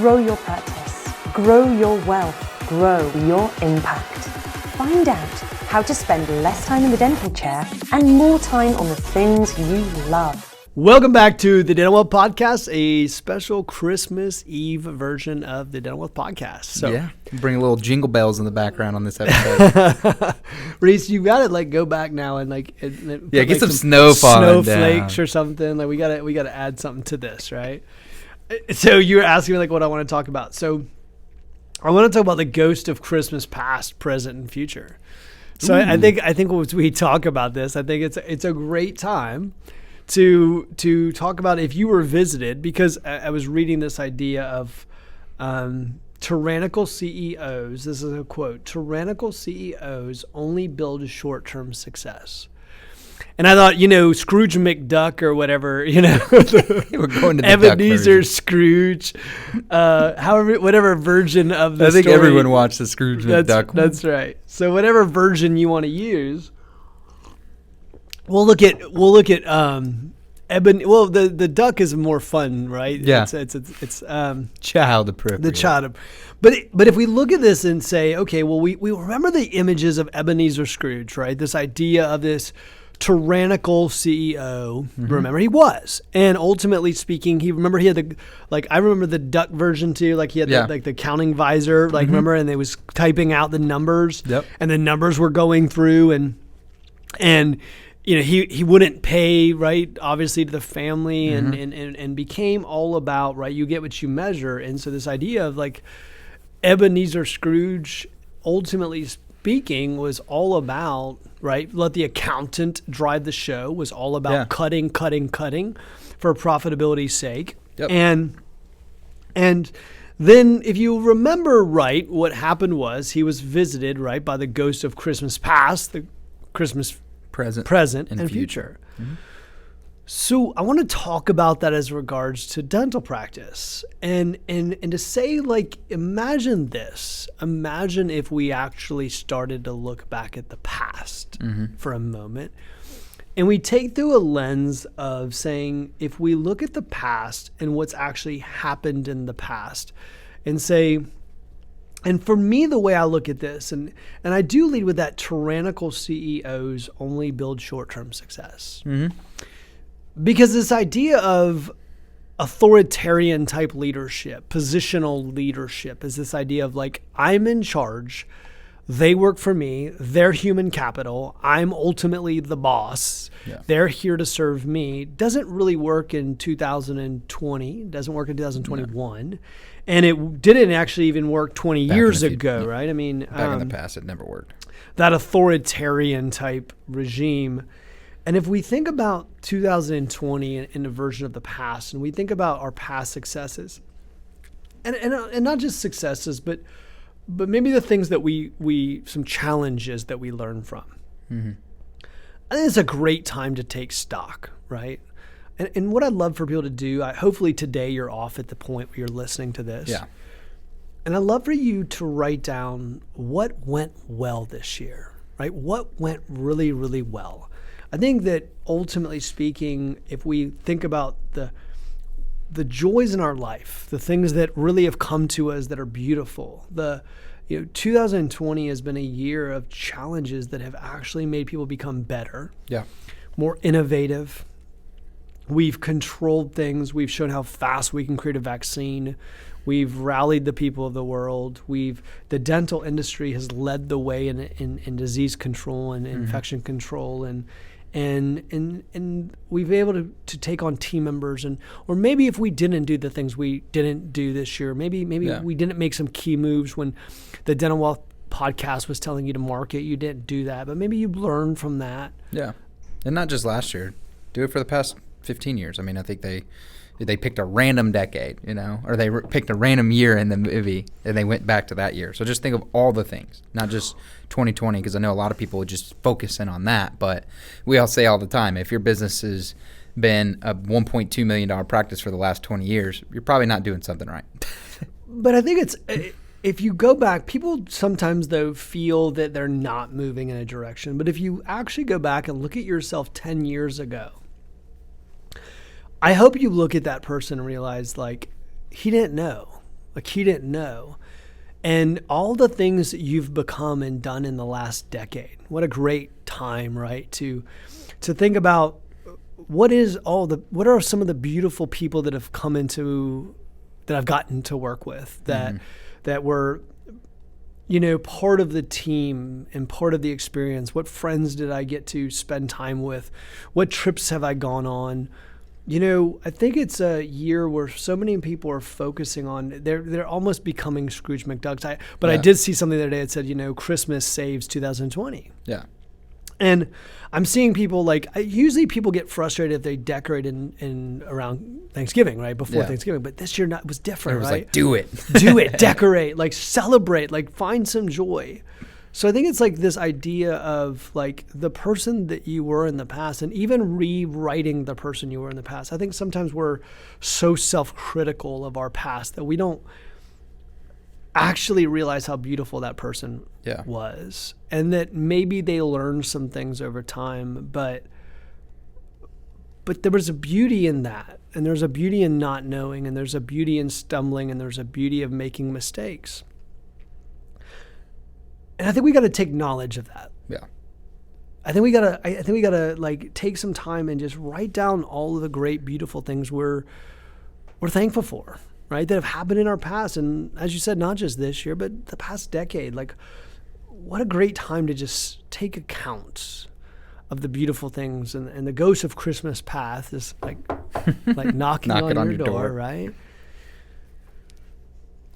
Grow your practice, grow your wealth, grow your impact. Find out how to spend less time in the dental chair and more time on the things you love. Welcome back to the Dental Wealth Podcast, a special Christmas Eve version of the Dental Wealth Podcast. So, yeah, bring a little jingle bells in the background on this episode. Reese, you got to go back now and get some snow falling snowflakes down. or something. Like we got to add something to this, right? So you were asking me what I want to talk about. So I want to talk about the ghost of Christmas past, present, and future. So I think as we talk about this, I think it's a great time to talk about if you were visited, because I was reading this idea of tyrannical CEOs. This is a quote: tyrannical CEOs only build short-term success. And I thought, Scrooge McDuck or whatever, We're going to the Ebeneezer Scrooge, whatever version of the I think story. everyone watched the Scrooge McDuck. That's right. So whatever version you want to use, we'll look at the duck is more fun, right? Yeah. It's child appropriate. the child. But if we look at this and say, okay, well, we remember the images of Ebeneezer Scrooge, right? This idea of this tyrannical CEO. Remember, he was, and ultimately speaking, he had I remember the duck version too. Like he had the counting visor, remember, and they was typing out the numbers, and the numbers were going through, and he wouldn't pay, right, obviously, to the family, and became all about, right, you get what you measure. And so this idea of Ebeneezer Scrooge, ultimately speaking, was all about, right, let the accountant drive the show, was all about cutting for profitability's sake. And then if you remember right, what happened was he was visited, right, by the ghost of Christmas past, the Christmas present and future. So I want to talk about that as regards to dental practice, and to say, imagine this. Imagine if we actually started to look back at the past for a moment, and we take through a lens of saying, if we look at the past and what's actually happened in the past, and say, and for me, the way I look at this, and I do lead with that tyrannical CEOs only build short-term success. Because this idea of authoritarian type leadership, positional leadership, is this idea of I'm in charge, they work for me, they're human capital, I'm ultimately the boss, they're here to serve me, doesn't really work in 2020, doesn't work in 2021. And it didn't actually even work 20 years ago, right? I mean, back in the past, it never worked. That authoritarian type regime. And if we think about 2020 in a version of the past, and we think about our past successes, and not just successes, but maybe the things that we some challenges that we learn from. I think it's a great time to take stock, right? And what I'd love for people to do, hopefully today you're off at the point where you're listening to this. Yeah. And I'd love for you to write down what went well this year, right? What went really, really well. I think that ultimately speaking, if we think about the joys in our life, the things that really have come to us that are beautiful, 2020 has been a year of challenges that have actually made people become better, more innovative. We've controlled things. We've shown how fast we can create a vaccine. We've rallied the people of the world. The dental industry has led the way in disease control and infection control, and we've been able to take on team members, or maybe if we didn't do the things we didn't do this year, maybe we didn't make some key moves when the Dental Wealth Podcast was telling you to market, you didn't do that, but maybe you learned from that. Yeah, and not just last year. Do it for the past 15 years. I mean, I think they picked a random decade, or they picked a random year in the movie and they went back to that year. So just think of all the things, not just 2020, because I know a lot of people would just focus in on that. But we all say all the time, if your business has been a $1.2 million practice for the last 20 years, you're probably not doing something right. But I think if you go back, people sometimes, though, feel that they're not moving in a direction. But if you actually go back and look at yourself 10 years ago, I hope you look at that person and realize, he didn't know. Like he didn't know. And all the things that you've become and done in the last decade. What a great time, right? To think about what are some of the beautiful people that have come into, that I've gotten to work with, that were, part of the team and part of the experience. What friends did I get to spend time with? What trips have I gone on? I think it's a year where so many people are focusing on, they're almost becoming Scrooge McDucks. But I did see something the other day that said, Christmas saves 2020. Yeah. And I'm seeing people usually people get frustrated if they decorate in around Thanksgiving, right? Before Thanksgiving. But this year was different, It was right? like, do it. Do it, decorate, celebrate, find some joy. So I think it's this idea of the person that you were in the past, and even rewriting the person you were in the past. I think sometimes we're so self-critical of our past that we don't actually realize how beautiful that person was, and that maybe they learned some things over time, but there was a beauty in that, and there's a beauty in not knowing, and there's a beauty in stumbling, and there's a beauty of making mistakes. And I think we got to take knowledge of that. Yeah. I think we gotta take some time and just write down all of the great, beautiful things we're thankful for, right? That have happened in our past. And as you said, not just this year, but the past decade. What a great time to just take account of the beautiful things. And the ghost of Christmas past is knocking on your door, right?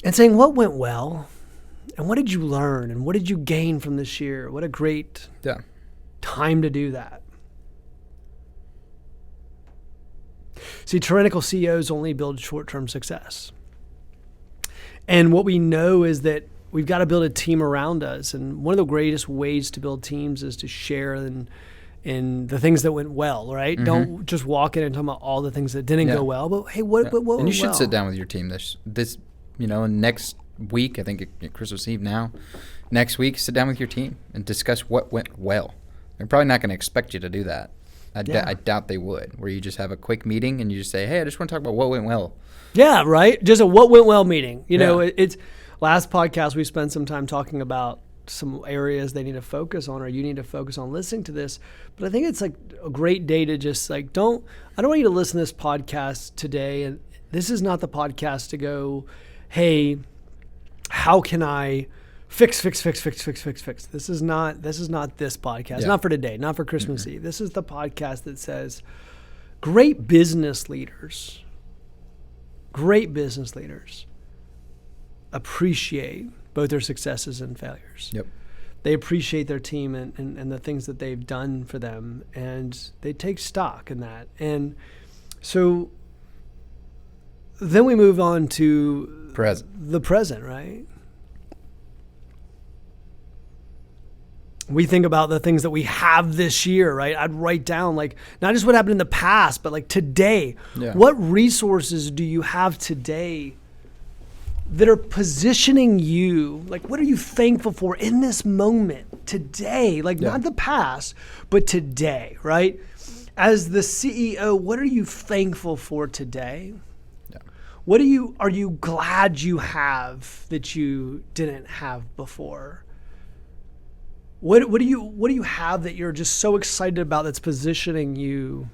And saying what went well. And what did you learn? And what did you gain from this year? What a great time to do that. See, tyrannical CEOs only build short-term success. And what we know is that we've got to build a team around us. And one of the greatest ways to build teams is to share in the things that went well, right? Mm-hmm. Don't just walk in and talk about all the things that didn't go well. But hey, what went well? And you should sit down with your team this next week. I think Christmas Eve now. Next week, sit down with your team and discuss what went well. They're probably not going to expect you to do that. I doubt they would, where you just have a quick meeting and you just say, hey, I just want to talk about what went well. Yeah, right? Just a what went well meeting. It's last podcast we spent some time talking about some areas they need to focus on, or you need to focus on listening to this. But I think it's a great day to just I don't want you to listen to this podcast today. And this is not the podcast to go, hey, how can I fix? This is not this podcast. Not for today, not for Christmas Eve. This is the podcast that says great business leaders appreciate both their successes and failures. Yep. They appreciate their team and the things that they've done for them, and they take stock in that. And so then we move on to the present, right? We think about the things that we have this year, right? I'd write down not just what happened in the past, but today. Yeah. What resources do you have today that are positioning you? What are you thankful for in this moment today? Not the past, but today, right? As the CEO, what are you thankful for today? Yeah. What are you glad you have that you didn't have before? What do you have that you're just so excited about that's positioning you?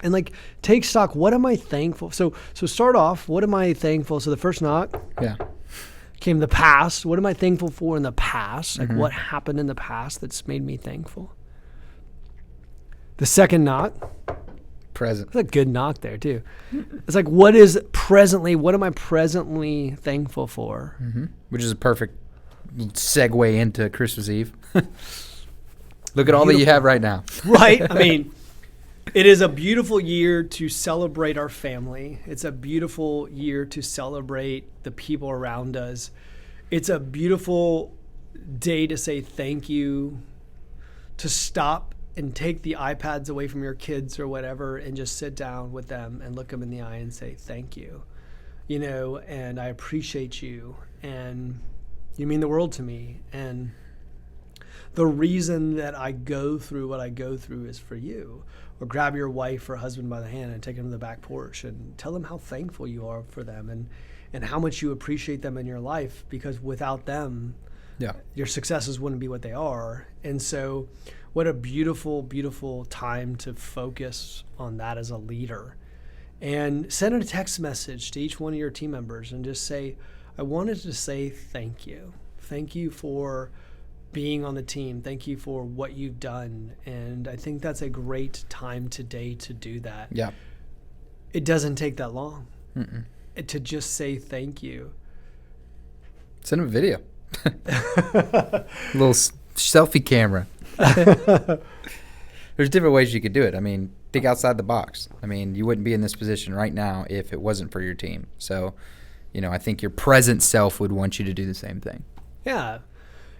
And take stock. What am I thankful? So start off. What am I thankful? So the first knock came the past. What am I thankful for in the past? What happened in the past that's made me thankful? The second knock, present. That's a good knock there too. It's what is presently? What am I presently thankful for? Which is a perfect segue into Christmas Eve. Look at all that you have right now. Right. I mean, it is a beautiful year to celebrate our family. It's a beautiful year to celebrate the people around us. It's a beautiful day to say thank you, to stop and take the iPads away from your kids or whatever and just sit down with them and look them in the eye and say thank you, and I appreciate you, and you mean the world to me. And the reason that I go through what I go through is for you. Or grab your wife or husband by the hand and take them to the back porch and tell them how thankful you are for them. and how much you appreciate them in your life, because without them, your successes wouldn't be what they are. And so what a beautiful, beautiful time to focus on that as a leader. And send a text message to each one of your team members and just say, I wanted to say thank you. Thank you for being on the team. Thank you for what you've done. And I think that's a great time today to do that. Yeah. It doesn't take that long to just say thank you. Send them a video. Little selfie camera. There's different ways you could do it. I mean, think outside the box. I mean, you wouldn't be in this position right now if it wasn't for your team. So, I think your present self would want you to do the same thing. Yeah.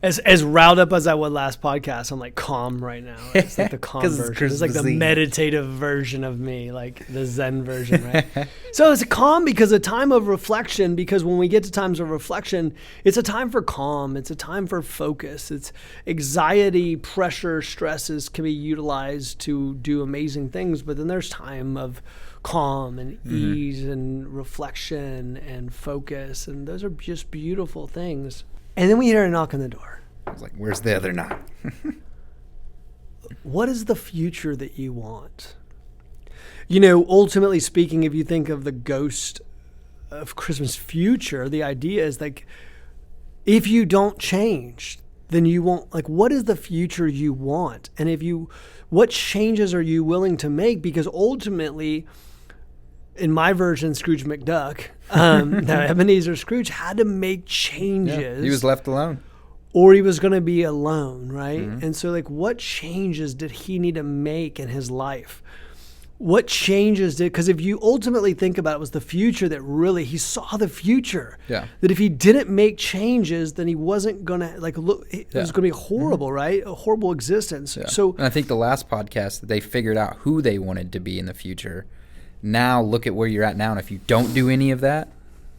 As riled up as I was last podcast, I'm like calm right now. It's like the calm version. It's like the meditative version of me, like the Zen version, right? So it's calm because a time of reflection, because when we get to times of reflection, it's a time for calm. It's a time for focus. It's anxiety, pressure, stresses can be utilized to do amazing things, but then there's time of calm and ease and reflection and focus. And those are just beautiful things. And then we hear a knock on the door. I was like, where's the other knock? What is the future that you want? Ultimately speaking, if you think of the ghost of Christmas future, the idea is like, if you don't change, then you won't, like, what is the future you want? And what changes are you willing to make? Because ultimately, in my version, Scrooge McDuck, Ebeneezer Scrooge had to make changes. Yeah, he was left alone. Or he was going to be alone, right? And so, like, what changes did he need to make in his life? What changes because if you ultimately think about it, was the future that really, he saw the future. Yeah. That if he didn't make changes, then he wasn't going to, like, look, it was going to be horrible, right? A horrible existence. Yeah. So, and I think the last podcast, they figured out who they wanted to be in the future. Now look at where you're at now, and if you don't do any of that,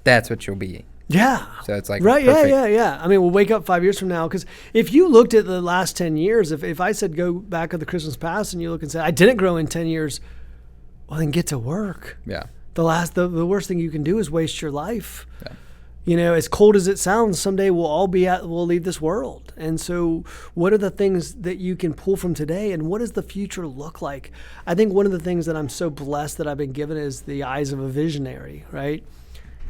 that's what you'll be. Yeah. So it's like right. Perfect. Yeah. I mean, we'll wake up 5 years from now, because if you looked at the last 10 years, if I said go back at the Christmas past and you look and say I didn't grow in 10 years, well, then get to work. Yeah. The worst thing you can do is waste your life. Yeah. As cold as it sounds, someday we'll leave this world. And so what are the things that you can pull from today, and what does the future look like? I think one of the things that I'm so blessed that I've been given is the eyes of a visionary, right?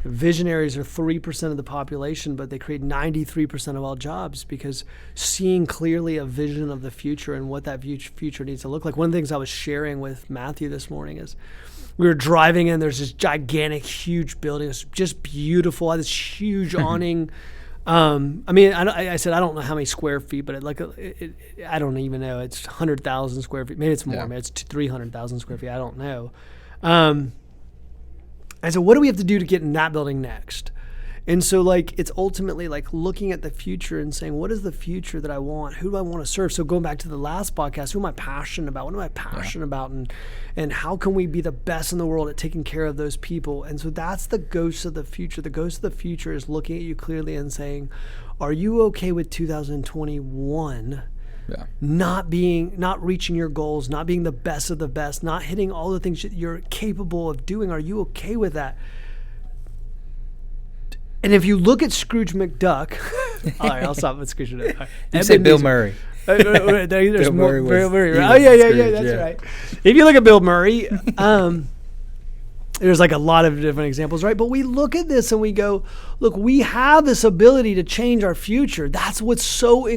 Visionaries are 3% of the population, but they create 93% of all jobs, because seeing clearly a vision of the future and what that future needs to look like. One of the things I was sharing with Matthew this morning is we were driving in, there's this gigantic, huge building. It's just beautiful. This huge awning. I said, I don't know how many square feet, but I don't even know. It's 100,000 square feet. Maybe it's more. Maybe it's 300,000 square feet. I don't know. I said, what do we have to do to get in that building next? And so, like, it's ultimately like looking at the future and saying, what is the future that I want? Who do I want to serve? So going back to the last podcast, who am I passionate about? What am I passionate about? And how can we be the best in the world at taking care of those people? And so that's the ghost of the future. The ghost of the future is looking at you clearly and saying, are you okay with 2021 not reaching your goals, not being the best of the best, not hitting all the things that you're capable of doing? Are you okay with that? And if you look at Scrooge McDuck, all right, I'll stop with Scrooge McDuck. Right. You say Bill Murray. There's Bill more. Murray Bill Murray. Oh yeah, that's right. If you look at Bill Murray, there's like a lot of different examples, right? But we look at this and we go, look, we have this ability to change our future. That's what's so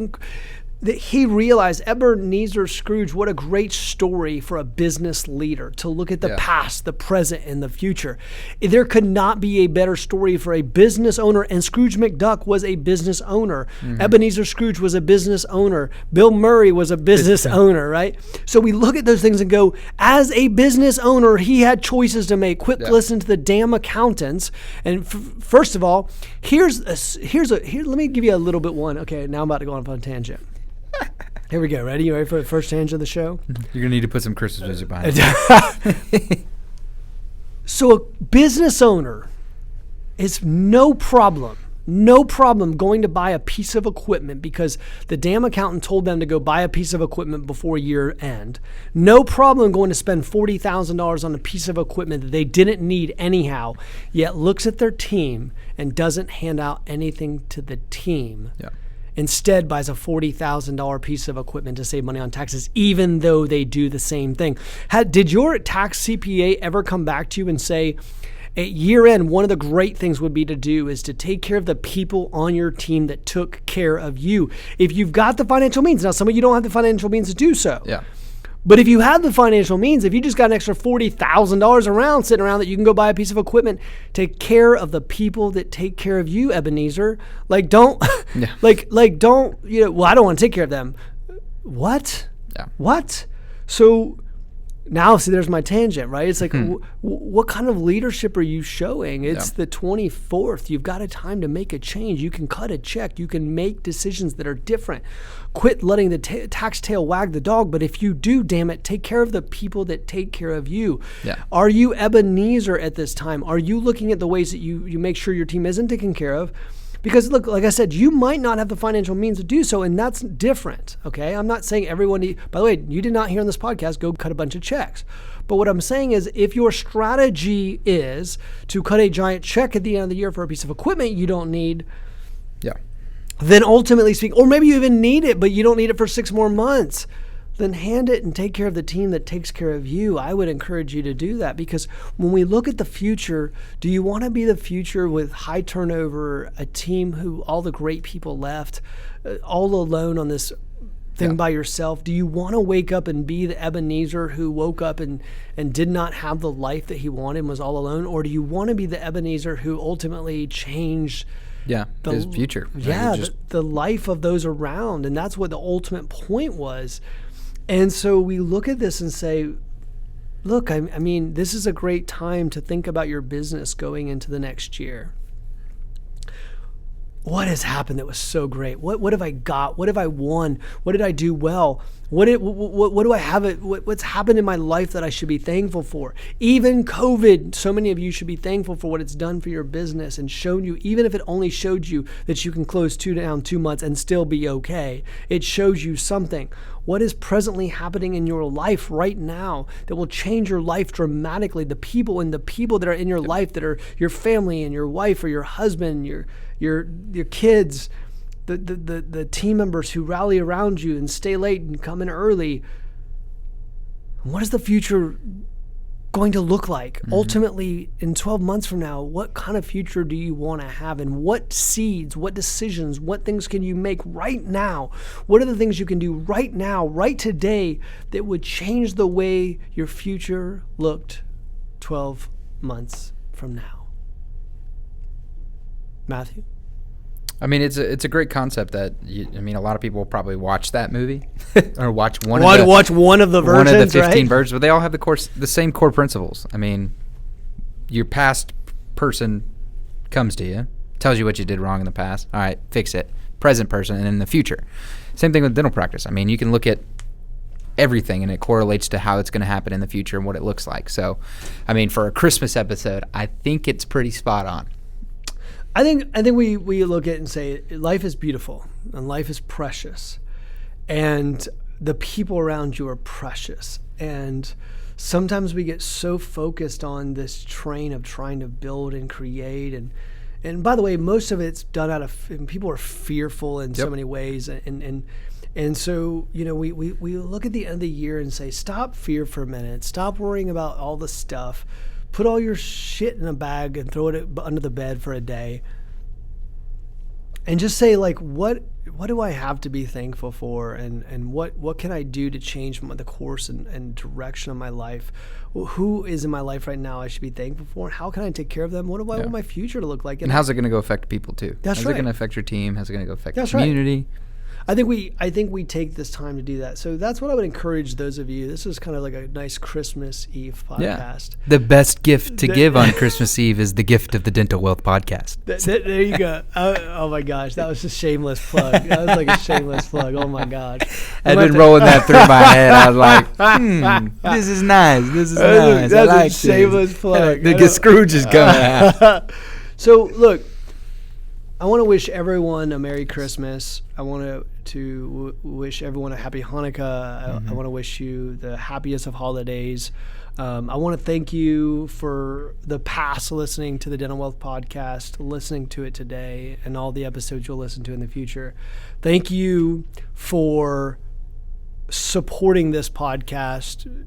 that he realized. Ebeneezer Scrooge, what a great story for a business leader to look at the past, the present, and the future. There could not be a better story for a business owner, and Scrooge McDuck was a business owner. Ebeneezer Scrooge was a business owner. Bill Murray was a business owner, right? So we look at those things and go, as a business owner, he had choices to make. Quit listening to the damn accountants. And first of all, let me give you a little bit one. Okay, now I'm about to go on a tangent. Here we go. Ready? You ready for the first tangent of the show? You're going to need to put some Christmas music behind it. So a business owner is no problem no problem going to buy a piece of equipment because the damn accountant told them to go buy a piece of equipment before year end. No problem going to spend $40,000 on a piece of equipment that they didn't need anyhow, yet looks at their team and doesn't hand out anything to the team. Yeah. Instead buys a $40,000 piece of equipment to save money on taxes, even though they do the same thing. Did your tax CPA ever come back to you and say, at year end, one of the great things would be to do is to take care of the people on your team that took care of you? If you've got the financial means, now some of you don't have the financial means to do so. Yeah. But if you have the financial means, if you just got an extra $40,000 around sitting around that you can go buy a piece of equipment, take care of the people that take care of you, Ebeneezer. Like don't, don't, well, I don't want to take care of them. What? Yeah. What? So now, see, there's my tangent, right? It's like, what kind of leadership are you showing? It's the 24th. You've got a time to make a change. You can cut a check. You can make decisions that are different. Quit letting the tax tail wag the dog. But if you do, damn it, take care of the people that take care of you. Yeah. Are you Ebeneezer at this time? Are you looking at the ways that you make sure your team isn't taken care of? Because look, like I said, you might not have the financial means to do so, and that's different, okay? I'm not saying everyone, by the way, you did not hear on this podcast, go cut a bunch of checks. But what I'm saying is if your strategy is to cut a giant check at the end of the year for a piece of equipment you don't need, then ultimately speaking, or maybe you even need it, but you don't need it for 6 more months, then hand it and take care of the team that takes care of you. I would encourage you to do that because when we look at the future, do you want to be the future with high turnover, a team who all the great people left, all alone on this thing by yourself? Do you want to wake up and be the Ebeneezer who woke up and did not have the life that he wanted and was all alone? Or do you want to be the Ebeneezer who ultimately changed his future? The life of those around? And that's what the ultimate point was. And so we look at this and say, look, I mean, this is a great time to think about your business going into the next year. What has happened that was so great? What have I got? What have I won? What did I do well? What do I have? What's happened in my life that I should be thankful for? Even COVID, so many of you should be thankful for what it's done for your business and shown you, even if it only showed you that you can close 2 months and still be okay. It shows you something. What is presently happening in your life right now that will change your life dramatically? The people that are in your life that are your family and your wife or your husband, your kids, the team members who rally around you and stay late and come in early. What is the future going to look like? Ultimately, in 12 months from now, what kind of future do you want to have? And what seeds, what decisions, what things can you make right now? What are the things you can do right now, right today, that would change the way your future looked 12 months from now? Matthew? I mean, it's a great concept that a lot of people will probably watch that movie or watch one of the 15 versions, but they all have the same core principles. I mean, your past person comes to you, tells you what you did wrong in the past. All right, fix it. Present person, and in the future. Same thing with dental practice. I mean, you can look at everything and it correlates to how it's going to happen in the future and what it looks like. So, I mean, for a Christmas episode, I think it's pretty spot on. I think we look at it and say life is beautiful and life is precious and the people around you are precious. And sometimes we get so focused on this train of trying to build and create. And by the way, most of it's done out of, and people are fearful in so many ways. And so, we look at the end of the year and say, stop fear for a minute. Stop worrying about all the stuff. Put all your shit in a bag and throw it under the bed for a day. And just say, like, what do I have to be thankful for? And what can I do to change the course and direction of my life? Who is in my life right now I should be thankful for? How can I take care of them? What do I want my future to look like? And how's it going to go affect people too? How's it going to affect your team? How's it going to go affect the community? Right. I think we take this time to do that. So that's what I would encourage those of you. This is kind of like a nice Christmas Eve podcast. Yeah. The best gift to give on Christmas Eve is the gift of the Dental Wealth Podcast. There you go. Oh my gosh, that was a shameless plug. That was like a shameless plug. Oh my God. I've been rolling that through my head. I was like, this is nice. This is nice. That's like a shameless plug. The Scrooge is coming out. So look, I want to wish everyone a Merry Christmas. I want to wish everyone a Happy Hanukkah. I want to wish you the happiest of holidays. I want to thank you for the past listening to the Dental Wealth Podcast, listening to it today, and all the episodes you'll listen to in the future. Thank you for supporting this podcast.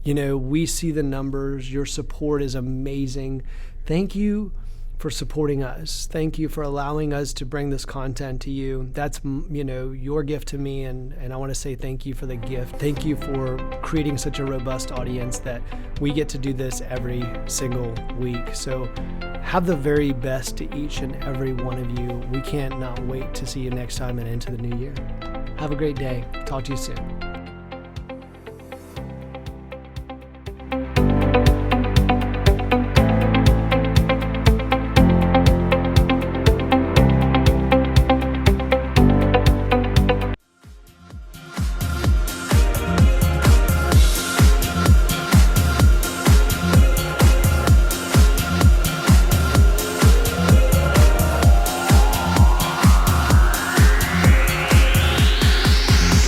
You know, we see the numbers. Your support is amazing. Thank you for supporting us. Thank you for allowing us to bring this content to you. That's, your gift to me, and I want to say thank you for the gift. Thank you for creating such a robust audience that we get to do this every single week. So have the very best to each and every one of you. We can't not wait to see you next time and into the new year. Have a great day. Talk to you soon.